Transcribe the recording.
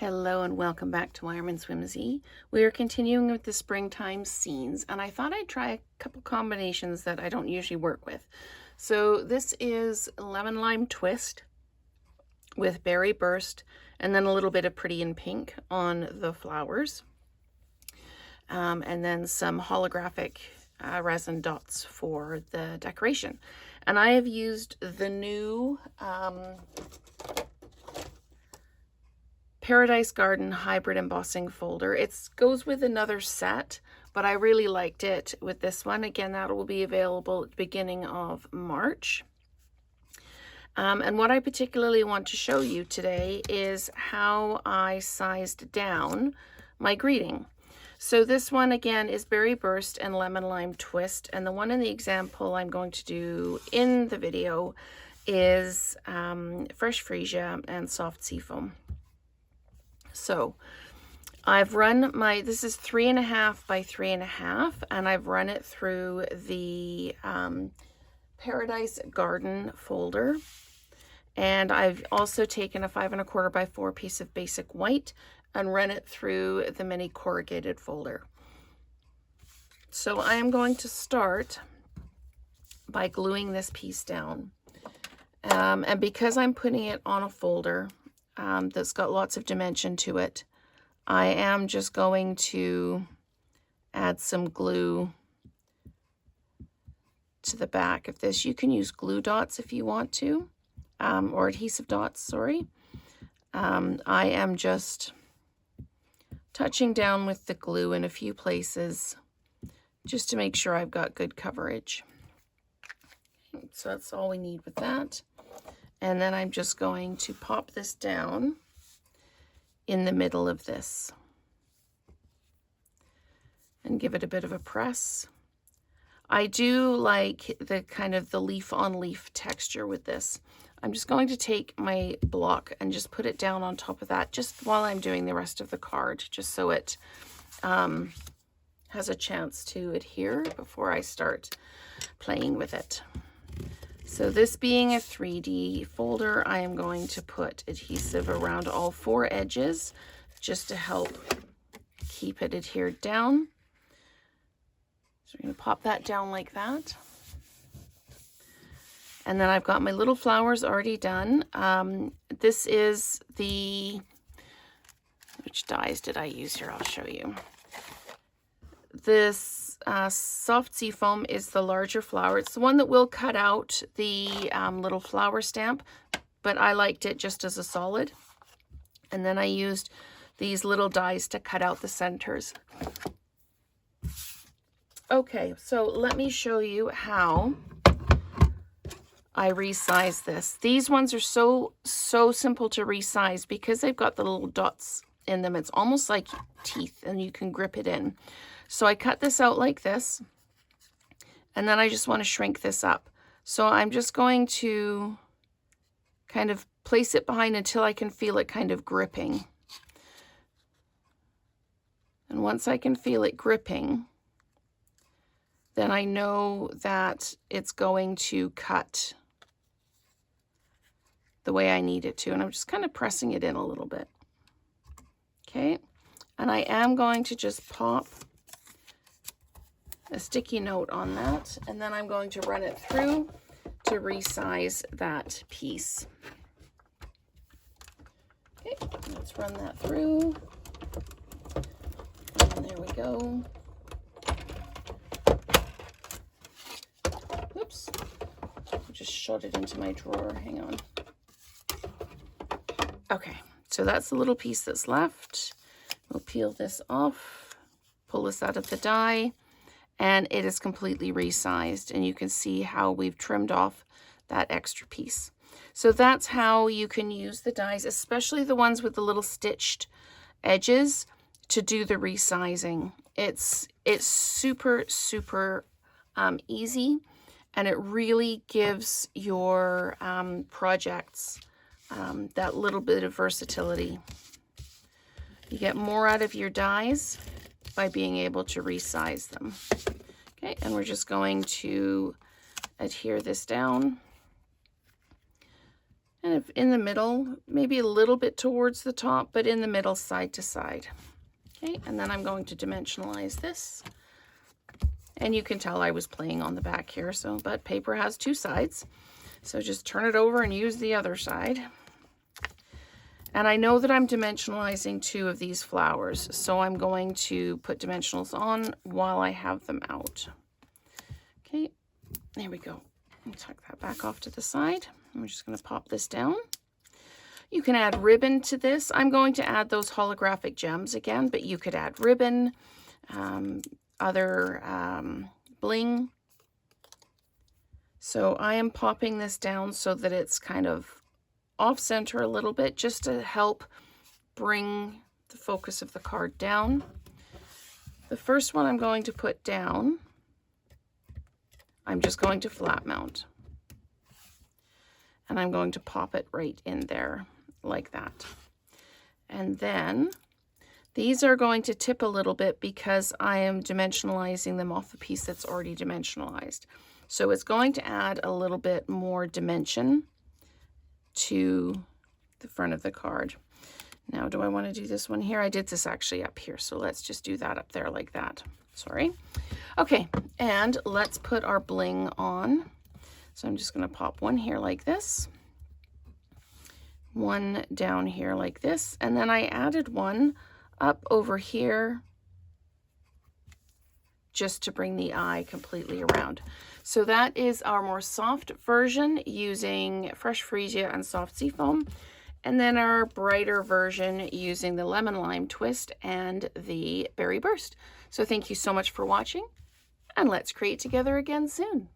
Hello and welcome back to Wireman's Whimsy. We are continuing with the springtime scenes, and I thought I'd try a couple combinations that I don't usually work with. So this is Lemon Lime Twist with Berry Burst, and then a little bit of Pretty in Pink on the flowers. And then some holographic resin dots for the decoration. And I have used the new Paradise Garden hybrid embossing folder. It goes with another set, but I really liked it with this one. Again, that will be available at the beginning of March. And what I particularly want to show you today is how I sized down my greeting. So this one again is Berry Burst and Lemon Lime Twist, and the one in the example I'm going to do in the video is Fresh Freesia and Soft Seafoam. So I've run this is 3.5 by 3.5, and I've run it through the Paradise Garden folder. And I've also taken a 5.25 by 4 piece of basic white and run it through the mini corrugated folder. So I am going to start by gluing this piece down. And because I'm putting it on a folder that's got lots of dimension to it, I am just going to add some glue to the back of this. You can use glue dots if you want to, or adhesive dots, sorry. I am just touching down with the glue in a few places just to make sure I've got good coverage. So that's all we need with that. And then I'm just going to pop this down in the middle of this and give it a bit of a press. I do like the kind of the leaf on leaf texture with this. I'm just going to take my block and just put it down on top of that just while I'm doing the rest of the card, just so it has a chance to adhere before I start playing with it. So this being a 3D folder, I am going to put adhesive around all 4 edges just to help keep it adhered down. So we're going to pop that down like that. And then I've got my little flowers already done. This is which dies did I use here? I'll show you. This Soft Seafoam is the larger flower. It's the one that will cut out the little flower stamp, but I liked it just as a solid. And then I used these little dies to cut out the centers. Okay, so let me show you how I resize this. These ones are so simple to resize because they've got the little dots in them. It's almost like teeth and you can grip it in. So I cut this out like this, and then I just want to shrink this up. So I'm just going to kind of place it behind until I can feel it kind of gripping. And once I can feel it gripping, then I know that it's going to cut the way I need it to. And I'm just kind of pressing it in a little bit. Okay, and I am going to just pop a sticky note on that, and then I'm going to run it through to resize that piece. Okay, let's run that through. And there we go. Oops, I just shot it into my drawer, hang on. Okay, so that's the little piece that's left. We'll peel this off, pull this out of the die, and it is completely resized, and you can see how we've trimmed off that extra piece. So that's how you can use the dies, especially the ones with the little stitched edges, to do the resizing. It's super easy, and it really gives your projects that little bit of versatility. You get more out of your dies by being able to resize them. Okay, and we're just going to adhere this down And if in the middle, maybe a little bit towards the top, but in the middle, side to side. Okay, and then I'm going to dimensionalize this. And you can tell I was playing on the back here, but paper has two sides. So just turn it over and use the other side. And I know that I'm dimensionalizing two of these flowers, so I'm going to put dimensionals on while I have them out. Okay, there we go. I'll tuck that back off to the side. I'm just going to pop this down. You can add ribbon to this. I'm going to add those holographic gems again, but you could add ribbon, other bling. So I am popping this down so that it's kind of off center a little bit, just to help bring the focus of the card down. The first one I'm going to put down, I'm just going to flat mount. And I'm going to pop it right in there like that. And then these are going to tip a little bit because I am dimensionalizing them off the piece that's already dimensionalized. So it's going to add a little bit more dimension to the front of the card. Now, do I want to do this one here? I did this actually up here, so let's just do that up there like that. Sorry. Okay, and let's put our bling on. So I'm just going to pop one here like this, one down here like this, and then I added one up over here just to bring the eye completely around. So that is our more soft version using Fresh Freesia and Soft Seafoam, and then our brighter version using the Lemon Lime Twist and the Berry Burst. So thank you so much for watching, and let's create together again soon.